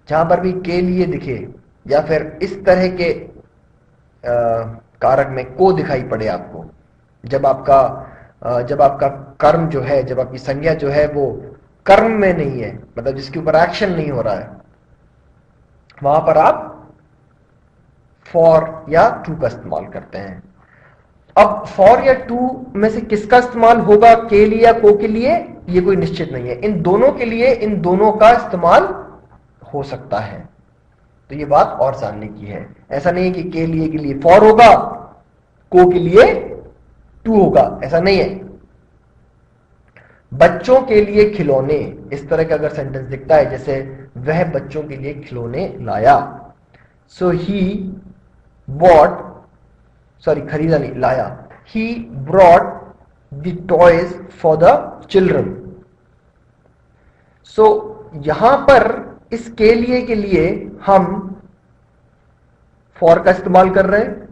जहां पर भी के लिए दिखे या फिर इस तरह के कारक में को दिखाई पड़े आपको, जब आपका कर्म जो है, जब आपकी संज्ञा जो है वो कर्म में नहीं है, मतलब जिसके ऊपर एक्शन नहीं हो रहा है, वहां पर आप फॉर या टू का इस्तेमाल करते हैं। अब फॉर या टू में से किसका इस्तेमाल होगा, के लिए या को के लिए, ये कोई निश्चित नहीं है। इन दोनों के लिए इन दोनों का इस्तेमाल हो सकता है। तो ये बात और जानने की है। ऐसा नहीं है कि के लिए फॉर होगा, को के लिए टू होगा, ऐसा नहीं है। बच्चों के लिए खिलौने, इस तरह का अगर सेंटेंस दिखता है, जैसे वह बच्चों के लिए खिलौने लाया, सो ही बॉट, सॉरी खरीदा नहीं, लाया, ही brought the toys for the children. So यहां पर इस के लिए हम फॉर का इस्तेमाल कर रहे हैं,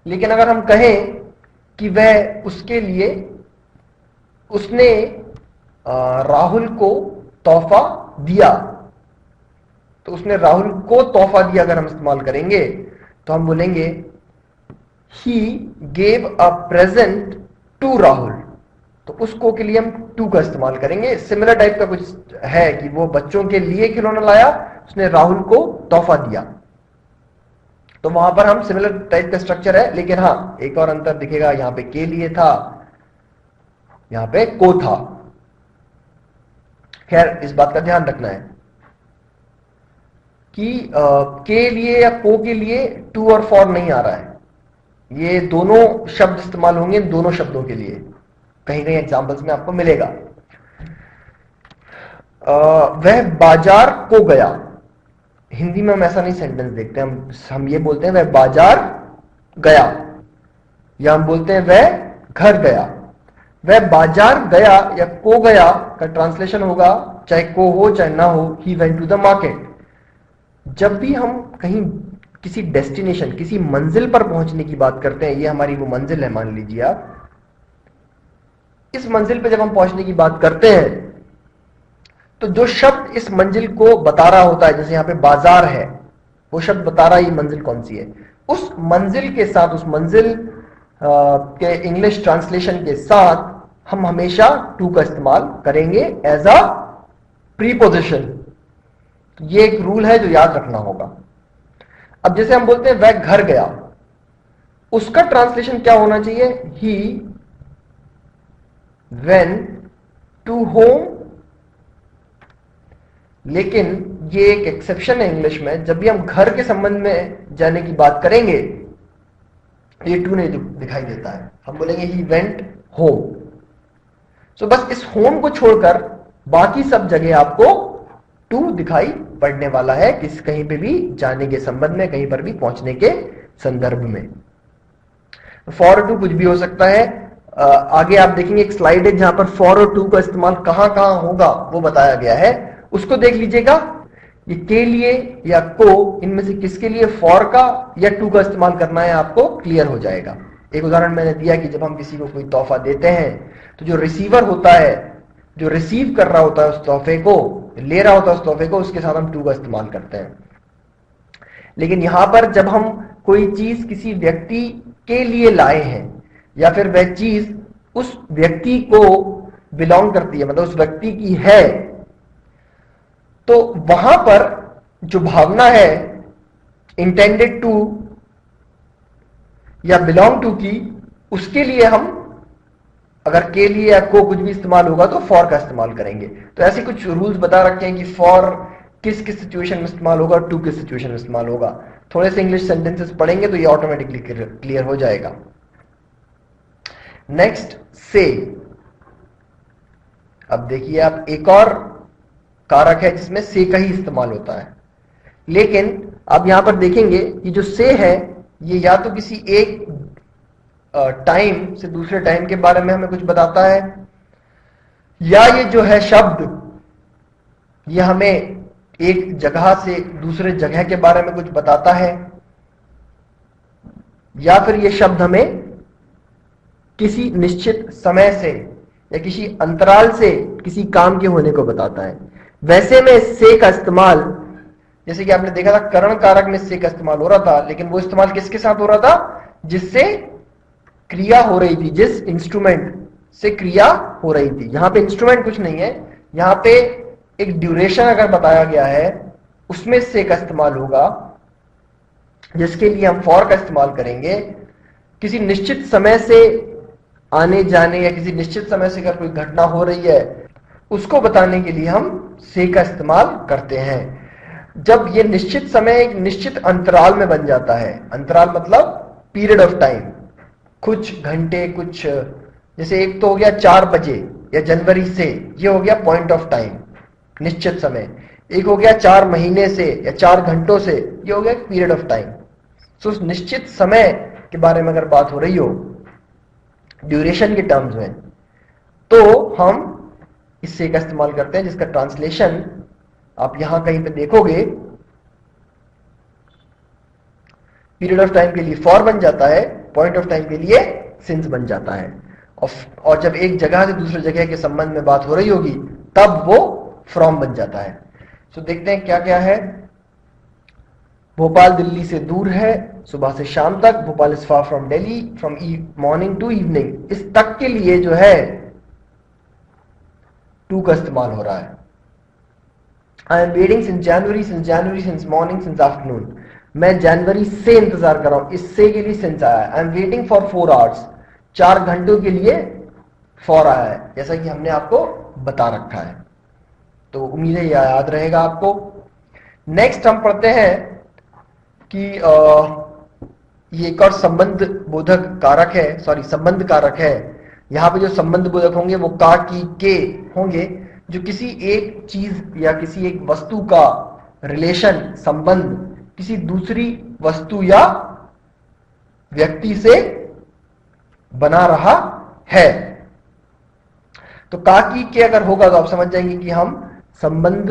लेकिन अगर हम कहें कि वह उसके लिए, उसने राहुल को तोहफा दिया, तो उसने राहुल को तोहफा दिया अगर हम इस्तेमाल करेंगे तो हम बोलेंगे he gave a present to Rahul. तो उसको के लिए हम टू का इस्तेमाल करेंगे। सिमिलर टाइप का कुछ है कि वो बच्चों के लिए खिलौना लाया, उसने राहुल को तोहफा दिया, तो वहां पर हम सिमिलर टाइप का स्ट्रक्चर है। लेकिन हां, एक और अंतर दिखेगा, यहां पे के लिए था, यहां पे को था। खैर, इस बात का ध्यान रखना है कि के लिए या को के लिए टू और फॉर नहीं आ रहा है। ये दोनों शब्द इस्तेमाल होंगे इन दोनों शब्दों के लिए, कहीं कहीं एग्जाम्पल्स में आपको मिलेगा। वह बाजार को गया, हिंदी में हम ऐसा नहीं सेंटेंस देखते, हम ये बोलते हैं वह बाजार गया, या हम बोलते हैं वह घर गया। वह बाजार गया या को गया का ट्रांसलेशन होगा, चाहे को हो चाहे ना हो, he went to the market. जब भी हम कहीं किसी डेस्टिनेशन, किसी मंजिल पर पहुंचने की बात करते हैं, ये हमारी वो मंजिल है मान लीजिए आप, इस मंजिल पे जब हम पहुंचने की बात करते हैं तो जो शब्द इस मंजिल को बता रहा होता है, जैसे यहां पे बाजार है, वो शब्द बता रहा है ये मंजिल कौन सी है। उस मंजिल के साथ, उस मंजिल के इंग्लिश ट्रांसलेशन के साथ हम हमेशा टू का इस्तेमाल करेंगे एज अ प्रीपोजिशन। ये एक रूल है जो याद रखना होगा। अब जैसे हम बोलते हैं वह घर गया, उसका ट्रांसलेशन क्या होना चाहिए, ही वेंट टू होम। लेकिन ये एक एक्सेप्शन है इंग्लिश में, जब भी हम घर के संबंध में जाने की बात करेंगे ये टू नहीं दिखाई देता है, हम बोलेंगे ही वेंट होम। सो बस इस होम को छोड़कर बाकी सब जगह आपको टू दिखाई पड़ने वाला है, कहीं पे भी जाने के संबंध में, कहीं पर भी पहुंचने के संदर्भ में। फॉर टू कुछ भी हो सकता है। आगे आप देखेंगे एक स्लाइड है जहां पर फॉर और टू का इस्तेमाल कहां कहां होगा वो बताया गया है, उसको देख लीजिएगा। ये के लिए या को, इनमें से किसके लिए फॉर का या टू का इस्तेमाल करना है आपको क्लियर हो जाएगा। एक उदाहरण मैंने दिया कि जब हम किसी को कोई तोहफा देते हैं तो जो रिसीवर होता है, जो रिसीव कर रहा होता है उस तोहफे को, ले रहा होता है उस तोहफे को, उसके साथ हम टू का इस्तेमाल करते हैं। लेकिन यहां पर जब हम कोई चीज किसी व्यक्ति के लिए लाए हैं या फिर वह चीज उस व्यक्ति को बिलोंग करती है, मतलब उस व्यक्ति की है, तो वहां पर जो भावना है इंटेंडेड टू या बिलोंग टू की, उसके लिए हम अगर के लिए या को कुछ भी इस्तेमाल होगा तो फॉर का इस्तेमाल करेंगे। तो ऐसे कुछ रूल्स बता रखे हैं कि फॉर किस किस सिचुएशन में इस्तेमाल होगा, टू किस सिचुएशन में इस्तेमाल होगा। थोड़े से इंग्लिश सेंटेंसेस पढ़ेंगे तो ये ऑटोमेटिकली क्लियर हो जाएगा। नेक्स्ट से। अब देखिए आप, एक और कारक है जिसमें से का ही इस्तेमाल होता है, लेकिन आप यहां पर देखेंगे कि जो से है ये या तो किसी एक टाइम से दूसरे टाइम के बारे में हमें कुछ बताता है, या ये जो है शब्द ये हमें एक जगह से दूसरे जगह के बारे में कुछ बताता है, या फिर ये शब्द हमें किसी निश्चित समय से या किसी अंतराल से किसी काम के होने को बताता है। वैसे में से का इस्तेमाल जैसे कि आपने देखा था करण कारक में से का इस्तेमाल हो रहा था, लेकिन वो इस्तेमाल किसके साथ हो रहा था? जिससे क्रिया हो रही थी, जिस इंस्ट्रूमेंट से क्रिया हो रही थी। यहां पे इंस्ट्रूमेंट कुछ नहीं है, यहां पे एक ड्यूरेशन अगर बताया गया है उसमें से का इस्तेमाल होगा, जिसके लिए हम फॉर का इस्तेमाल करेंगे। किसी निश्चित समय से आने जाने या किसी निश्चित समय से अगर कोई घटना हो रही है उसको बताने के लिए हम से का इस्तेमाल करते हैं। जब ये निश्चित समय एक निश्चित अंतराल में बन जाता है, अंतराल मतलब पीरियड ऑफ टाइम, कुछ घंटे, कुछ, जैसे एक तो हो गया 4 बजे या जनवरी से, ये हो गया पॉइंट ऑफ टाइम, निश्चित समय। एक हो गया 4 महीने से या 4 घंटों से, ये हो गया पीरियड ऑफ टाइम। तो उस निश्चित समय के बारे में अगर बात हो रही हो ड्यूरेशन के टर्म्स में, तो हम इससे का इस्तेमाल करते हैं, जिसका ट्रांसलेशन आप यहां कहीं पे देखोगे, पीरियड ऑफ टाइम के लिए फॉर बन जाता है, पॉइंट ऑफ टाइम के लिए सिंस बन जाता है। और जब एक जगह से दूसरी जगह के संबंध में बात हो रही होगी तब वो फ्रॉम बन जाता है। तो देखते हैं क्या क्या है। भोपाल दिल्ली से दूर है, सुबह से शाम तक। Bhopal is far from Delhi, from morning to evening. इस तक के लिए जो है टू का इस्तेमाल हो रहा है। I am waiting since January, since morning, since afternoon. मैं जनवरी से इंतजार कर रहा हूं, इससे के लिए सिंस आया है। I am waiting for 4 hours, 4 घंटों के लिए फॉर आया है, जैसा कि हमने आपको बता रखा है। तो उम्मीद है यह याद रहेगा आपको। नेक्स्ट हम पढ़ते हैं कि ये एक और संबंध बोधक कारक है, सॉरी संबंध कारक है। यहां पे जो संबंध बोधक होंगे वो का, की, के होंगे, जो किसी एक चीज या किसी एक वस्तु का रिलेशन, संबंध किसी दूसरी वस्तु या व्यक्ति से बना रहा है। तो का, की, के अगर होगा तो आप समझ जाएंगे कि हम संबंध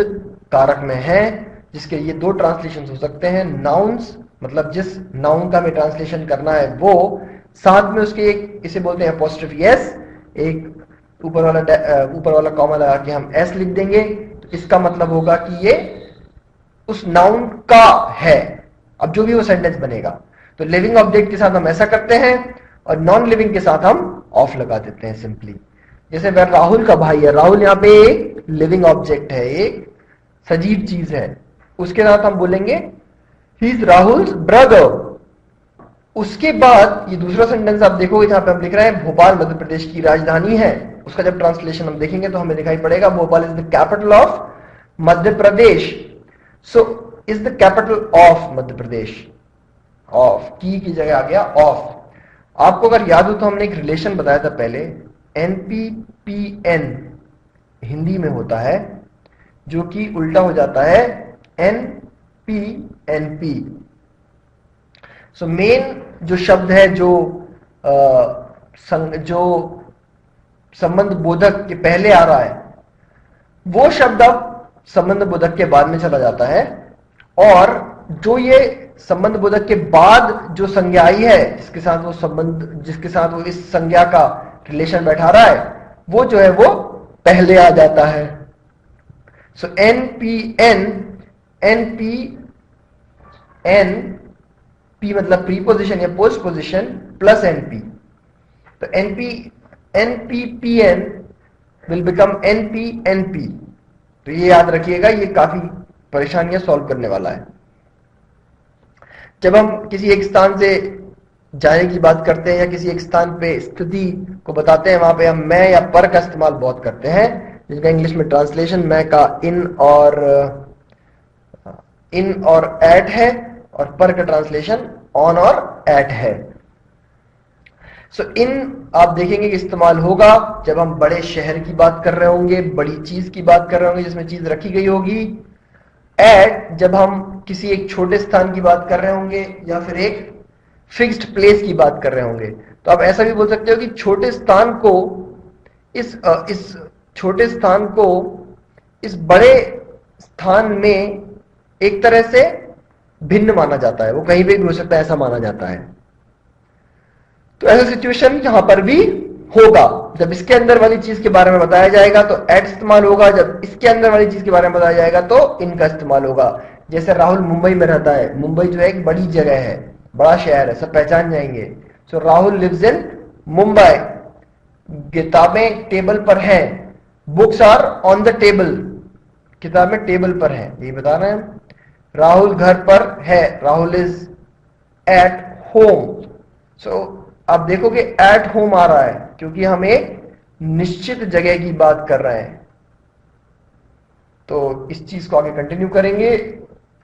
कारक में हैं, जिसके ये 2 ट्रांसलेशन हो सकते हैं। नाउन्स मतलब जिस नाउन का हमें ट्रांसलेशन करना है वो, साथ में उसके एक, इसे बोलते हैं अपोस्ट्रोफी एस, एक ऊपर वाला कॉमा लगा के हम एस लिख देंगे। तो इसका मतलब होगा कि ये उस नाउन का है। अब जो भी वो सेंटेंस बनेगा, तो लिविंग ऑब्जेक्ट के साथ हम ऐसा करते हैं और नॉन लिविंग के साथ हम ऑफ लगा देते हैं सिंपली। जैसे वह राहुल का भाई है, राहुल यहाँ पे एक लिविंग ऑब्जेक्ट है, एक सजीव चीज है, उसके साथ हम बोलेंगे ही इज राहुल्स ब्रदर। उसके बाद ये दूसरा सेंटेंस आप देखोगे जहां पे हम लिख रहे हैं भोपाल मध्य प्रदेश की राजधानी है, उसका जब ट्रांसलेशन हम देखेंगे तो हमें दिखाई पड़ेगा Bhopal is the capital of Madhya Pradesh. So is the capital of Madhya Pradesh, of की जगह आ गया ऑफ। आपको अगर याद हो तो हमने एक रिलेशन बताया था पहले, NP-PN हिंदी में होता है, जो कि उल्टा हो जाता है NP-NP। सो मेन जो शब्द है जो संबंध बोधक के पहले आ रहा है, वो शब्द अब संबंध बोधक के बाद में चला जाता है, और जो ये संबंध बोधक के बाद जो संज्ञा आई है, जिसके साथ वो संबंध, जिसके साथ वो इस संज्ञा का रिलेशन बैठा रहा है, वो जो है वो पहले आ जाता है। सो NP-N, NP-N, P मतलब प्रीपोजिशन या पोस्ट पोजिशन प्लस NP, तो NP-PN विल बिकम NP-NP। तो ये याद रखिएगा, ये काफी परेशानियां सॉल्व करने वाला है। जब हम किसी एक स्थान से जाने की बात करते हैं या किसी एक स्थान पे स्थिति को बताते हैं, वहां पे हम मैं या पर का इस्तेमाल बहुत करते हैं, जिसका इंग्लिश में ट्रांसलेशन मैं का इन और एट है, और पर का ट्रांसलेशन ऑन और एट है। सो इन आप देखेंगे कि इस्तेमाल होगा जब हम बड़े शहर की बात कर रहे होंगे, बड़ी चीज की बात कर रहे होंगे जिसमें चीज रखी गई होगी। एट जब हम किसी एक छोटे स्थान की बात कर रहे होंगे या फिर एक फिक्स्ड प्लेस की बात कर रहे होंगे। तो आप ऐसा भी बोल सकते हो कि छोटे स्थान को इस छोटे स्थान को इस बड़े स्थान में एक तरह से भिन्न माना जाता है, वो कहीं पे भी हो सकता है, ऐसा माना जाता है। तो ऐसा सिचुएशन यहां पर भी होगा। जब इसके अंदर वाली चीज के बारे में बताया जाएगा तो एट इस्तेमाल होगा, जब इसके अंदर वाली चीज के बारे में बताया जाएगा तो इनका इस्तेमाल होगा। जैसे राहुल मुंबई में रहता है, मुंबई जो है एक बड़ी जगह है, बड़ा शहर है, सब पहचान जाएंगे। So Rahul lives in Mumbai. किताबें टेबल पर हैं, books are on the table, किताबें टेबल पर हैं, यही बता रहे हैं हम। राहुल घर पर है, राहुल इज एट होम। सो आप देखोगे एट होम आ रहा है क्योंकि हम एक निश्चित जगह की बात कर रहे हैं। तो इस चीज को आगे कंटिन्यू करेंगे,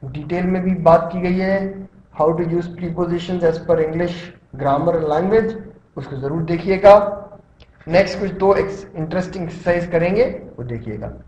डिटेल में भी बात की गई है, how to use prepositions as per English grammar and language, उसको जरूर देखिएगा। नेक्स्ट कुछ दो इंटरेस्टिंग एक्सरसाइज करेंगे, वो देखिएगा।